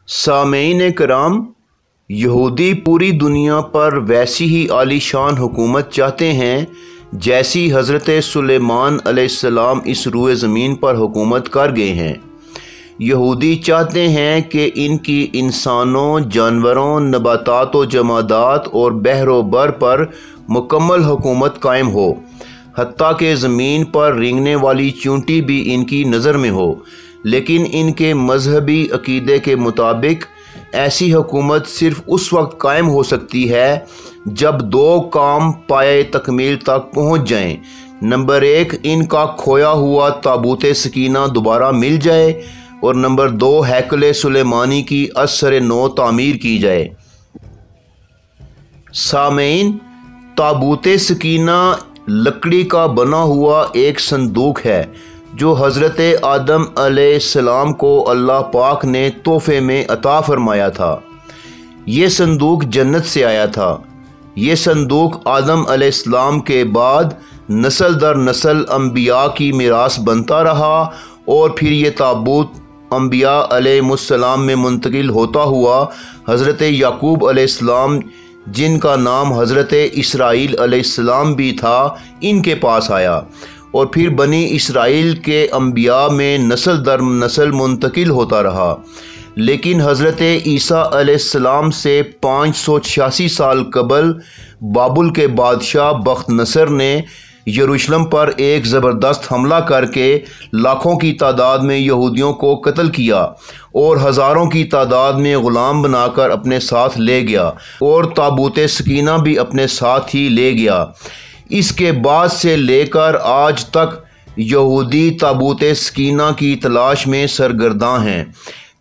सामईन कराम, यहूदी पूरी दुनिया पर वैसी ही आलीशान हुकूमत चाहते हैं जैसी हज़रत सुलेमान अलैहिस्सलाम इस रूए ज़मीन पर हुकूमत कर गए हैं। यहूदी चाहते हैं कि इनकी इंसानों, जानवरों, नबातात व जमादात और बहरो बर पर मुकम्मल हुकूमत कायम हो, हत्ता कि ज़मीन पर रेंगने वाली चूंटी भी इनकी नज़र में हो। लेकिन इनके मजहबी अकीदे के मुताबिक ऐसी हुकूमत सिर्फ़ उस वक्त कायम हो सकती है जब दो काम पाए तकमील तक पहुँच जाएँ। नंबर 1, इनका खोया हुआ ताबूत सकीना दोबारा मिल जाए, और नंबर 2, हैकल सुलेमानी की असर नो तामीर की जाए। सामईन, ताबूत सकीना लकड़ी का बना हुआ एक संदूक है जो हज़रत आदम अलैहिस्सलाम को अल्लाह पाक ने तोहफे में अता फरमाया था। ये संदूक जन्नत से आया था। ये संदूक आदम अलैहिस्सलाम के बाद नस्ल दर नस्ल अंबिया की मीरास बनता रहा, और फिर ये ताबूत अंबिया अलैहिमुस्सलाम में मुंतकिल होता हुआ हज़रत याकूब अलैहिस्सलाम, जिनका नाम हज़रत इसराइल अलैहिस्सलाम भी था, इनके पास आया, और फिर बनी इसराइल के अंबिया में नस्ल दर नस्ल मुंतकिल होता रहा। लेकिन हज़रत ईसा अलैहिस्सलाम से 586 साल कबल बाबुल के बादशाह बख्त नसर ने यरूशलेम पर एक ज़बरदस्त हमला करके लाखों की तादाद में यहूदियों को कत्ल किया और हज़ारों की तादाद में ग़ुलाम बनाकर अपने साथ ले गया, और ताबूत सकीना भी अपने साथ ही ले गया। इसके बाद से लेकर आज तक यहूदी ताबूत सकीना की तलाश में सरगर्दां हैं,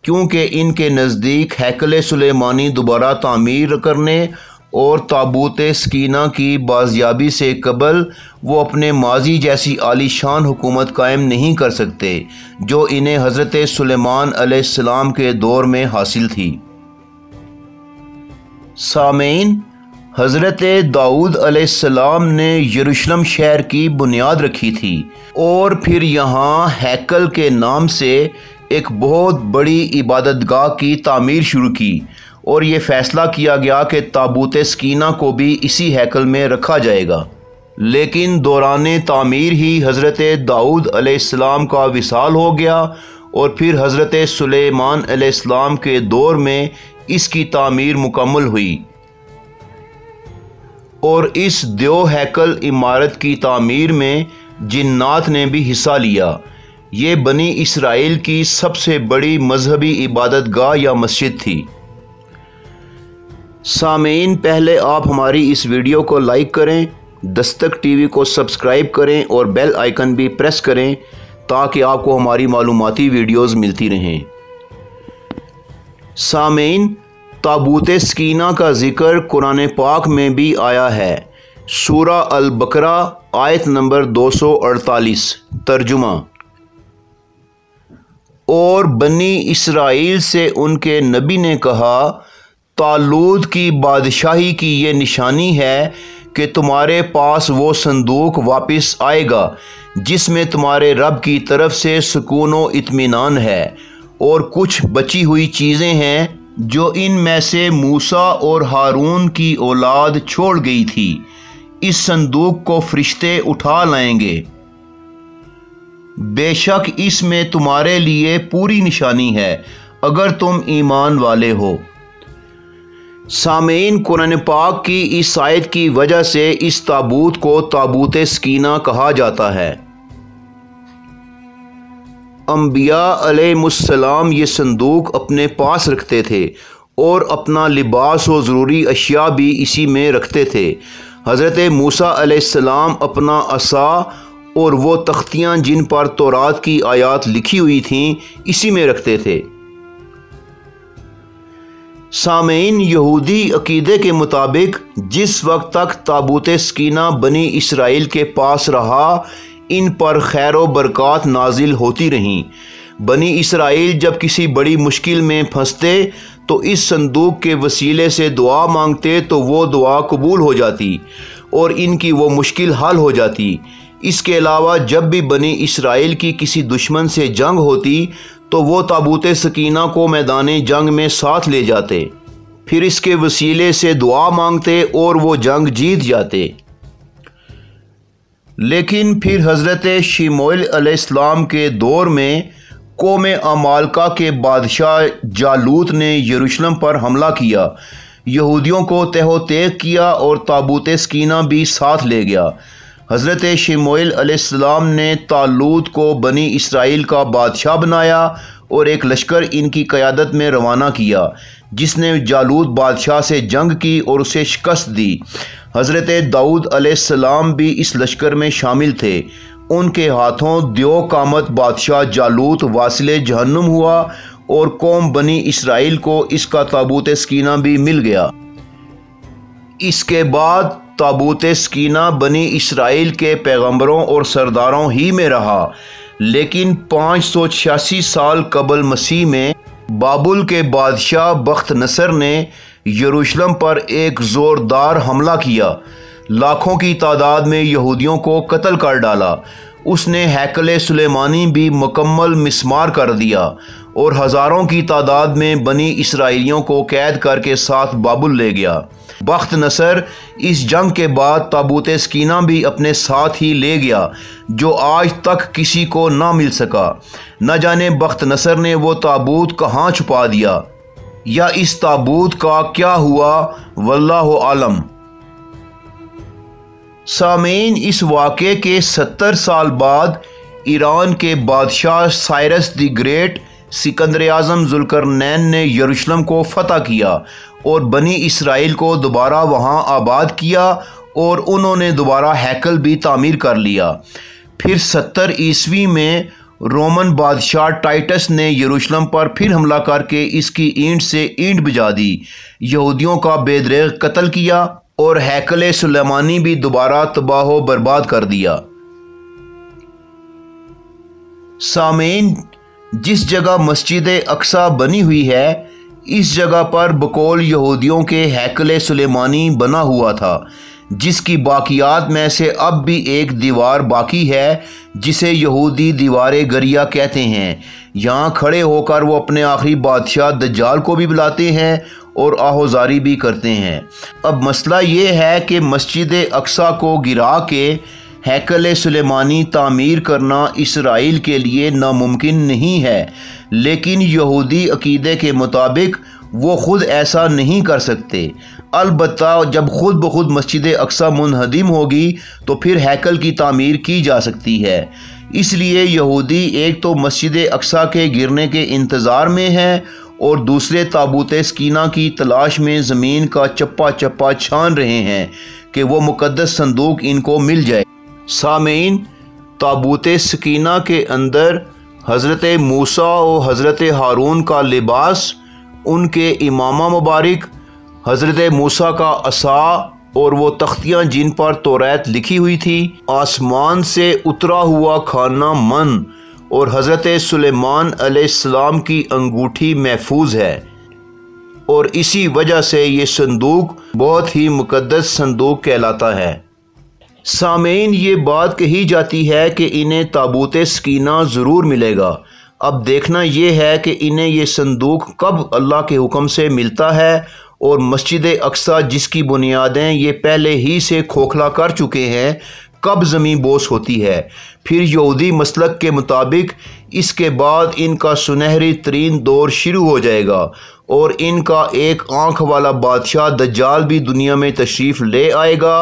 क्योंकि इनके नज़दीक हैकल सुलेमानी दोबारा तामीर करने और ताबूत सकीना की बाज़याबी से कबल वो अपने माजी जैसी आलीशान हुकूमत कायम नहीं कर सकते जो इन्हें हज़रत सुलेमान अलैहिस्सलाम के दौर में हासिल थी। सामईन, हज़रत दाऊद अलैहिस्सलाम ने यरूशलेम शहर की बुनियाद रखी थी, और फिर यहाँ हैकल के नाम से एक बहुत बड़ी इबादतगाह की तामीर शुरू की, और ये फ़ैसला किया गया कि ताबूत सकीना को भी इसी हैकल में रखा जाएगा। लेकिन दौरान तामीर ही हज़रत दाऊद अलैहिस्सलाम का विसाल हो गया, और फिर हज़रत सुलेमान अलैहिस्सलाम के दौर में इसकी तामीर मुकम्मल हुई, और इस दो हैकल इमारत की तामीर में जिन्नात ने भी हिस्सा लिया। ये बनी इसराइल की सबसे बड़ी मजहबी इबादतगाह या मस्जिद थी। सामईन, पहले आप हमारी इस वीडियो को लाइक करें, दस्तक टीवी को सब्सक्राइब करें और बेल आइकन भी प्रेस करें ताकि आपको हमारी मालूमाती वीडियोस मिलती रहें। सामईन, ताबूत सकीना का ज़िक्र कुरान पाक में भी आया है। सूरा अल बकरा आयत नंबर 248। तर्जुमा। और बनी इसराइल से उनके नबी ने कहा, तालूद की बादशाही की ये निशानी है कि तुम्हारे पास वो संदूक वापस आएगा जिसमें तुम्हारे रब की तरफ से सुकून व इत्मीनान है, और कुछ बची हुई चीज़ें हैं जो इनमें से मूसा और हारून की औलाद छोड़ गई थी। इस संदूक को फरिश्ते उठा लाएंगे, बेशक इसमें तुम्हारे लिए पूरी निशानी है अगर तुम ईमान वाले हो। सामईन, कुरान पाक की इस आयत की वजह से इस ताबूत को ताबूत सकीना कहा जाता है। अंबिया अलैहिमुस्सलाम ये संदूक अपने पास रखते थे और अपना लिबास और ज़रूरी अशिया भी इसी में रखते थे। हज़रत मूसा अलैहिस्सलाम अपना असा और वो तख्तियाँ जिन पर तौरात की आयात लिखी हुई थीं इसी में रखते थे। सामईन, यहूदी अकीदे के मुताबिक जिस वक्त तक ताबूत सकीना बनी इसराइल के पास रहा, इन पर खैर व बरक़ात नाजिल होती रहीं। बनी इसराइल जब किसी बड़ी मुश्किल में फंसते तो इस संदूक के वसीले से दुआ मांगते तो वो दुआ कबूल हो जाती और इनकी वो मुश्किल हल हो जाती। इसके अलावा जब भी बनी इसराइल की किसी दुश्मन से जंग होती تو وہ ताबूत सकीना को मैदान जंग में साथ ले जाते, फिर इसके वसीले से दुआ मांगते और वो जंग जीत जाते। लेकिन फिर हज़रत शमूएल अलैहिस्सलाम के दौर में कौम अमालका के बादशाह जालूत ने यरूशलेम पर हमला किया, यहूदियों को तहओतेक किया और ताबूत सकीना भी साथ ले गया। हज़रत शमूएल अलैहिस्सलाम ने तालूत को बनी इसराइल का बादशाह बनाया और एक लश्कर इनकी क़यादत में रवाना किया, जिसने जालूत बादशाह से जंग की और उसे शिकस्त दी। हज़रत दाऊद अलैहिस्सलाम भी इस लश्कर में शामिल थे। उनके हाथों द्यो कामत बादशाह जालूत वासिले जहन्नुम हुआ और कौम बनी इसराइल को इसका ताबूत सकीना भी मिल गया। इसके बाद ताबूत सकीना बनी इसराइल के पैगंबरों और सरदारों ही में रहा, लेकिन 586 साल कबल मसीह में बाबुल के बादशाह बख्त नसर ने यरूशलेम पर एक ज़ोरदार हमला किया, लाखों की तादाद में यहूदियों को कत्ल कर डाला। उसने हैकल सुलेमानी भी मुकम्मल मिस्मार कर दिया और हज़ारों की तादाद में बनी इसराइलियों को कैद करके साथ बाबुल ले गया। बख्त नसर इस जंग के बाद ताबूत सकीना भी अपने साथ ही ले गया, जो आज तक किसी को ना मिल सका। न जाने बख्त नसर ने वो ताबूत कहाँ छुपा दिया या इस ताबूत का क्या हुआ, वल्लाहु आलम। सामीन, इस वाक़े के 70 साल बाद ईरान के बादशाह साइरस द ग्रेट सिकंदर आज़म ज़ुल्करनैन ने यरूशलेम को फ़तह किया और बनी इसराइल को दोबारा वहाँ आबाद किया और उन्होंने दोबारा हैकल भी तामीर कर लिया। फिर 70 ईस्वी में रोमन बादशाह टाइटस ने यरूशलेम पर फिर हमला करके इसकी ईंट से ईंट बजा दी, यहूदियों का बेदरेग कत्ल किया और हैकल सुलेमानी भी दोबारा तबाह बर्बाद कर दिया। सामीन, जिस जगह मस्जिद अक्सा बनी हुई है, इस जगह पर बकौल यहूदियों के हैकल सुलेमानी बना हुआ था, जिसकी बाकियात में से अब भी एक दीवार बाकी है, जिसे यहूदी दीवार गरिया कहते हैं। यहाँ खड़े होकर वो अपने आखिरी बादशाह दज्जाल को भी बुलाते हैं और आहोजारी भी करते हैं। अब मसला ये है कि मस्जिद अक्सा को गिरा के हैकल सुलेमानी तामीर करना इसराइल के लिए नामुमकिन नहीं है, लेकिन यहूदी अकीदे के मुताबिक वो ख़ुद ऐसा नहीं कर सकते। अलबत्ता जब ख़ुद ब खुद मस्जिद अक्सा मुनहदिम होगी तो फिर हैकल की तामीर की जा सकती है। इसलिए यहूदी एक तो मस्जिद अक्सा के गिरने के इंतज़ार में है और दूसरे ताबूत सकीना की तलाश में ज़मीन का चप्पा चप्पा छान रहे हैं कि वो मुक़द्दस संदूक इनको मिल जाए। सामीन, ताबूत सकीना के अंदर हज़रत मूसा और हज़रत हारून का लिबास, उनके इमामा मुबारक, हज़रत मूसा का असा और वो तख्तियाँ जिन पर तौरात लिखी हुई थी, आसमान से उतरा हुआ खाना मन और हज़रत सुलेमान अलैहिस्सलाम की अंगूठी महफूज है, और इसी वजह से ये संदूक बहुत ही मुक़द्दस संदूक कहलाता है। सामीन, ये बात कही जाती है कि इन्हें ताबूत सकीना ज़रूर मिलेगा। अब देखना ये है कि इन्हें ये संदूक कब अल्लाह के हुक्म से मिलता है, और मस्जिद अक्सा जिसकी बुनियादें ये पहले ही से खोखला कर चुके हैं, कब ज़मीं बोस होती है। फिर यहूदी मसलक के मुताबिक इसके बाद इनका सुनहरी तरीन दौर शुरू हो जाएगा और इनका एक आँख वाला बादशाह दज्जाल भी दुनिया में तशरीफ़ ले आएगा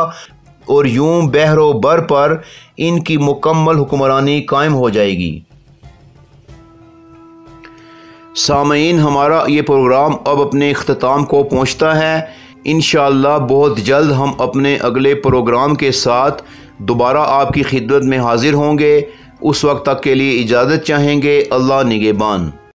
और यूं बहरो बर पर इनकी मुकम्मल हुक्मरानी कायम हो जाएगी। सामीन, हमारा ये प्रोग्राम अब अपने इख्तिताम को पहुंचता है। इंशाअल्लाह बहुत जल्द हम अपने अगले प्रोग्राम के साथ दोबारा आपकी खिदमत में हाजिर होंगे। उस वक्त तक के लिए इजाज़त चाहेंगे। अल्लाह निगहबान।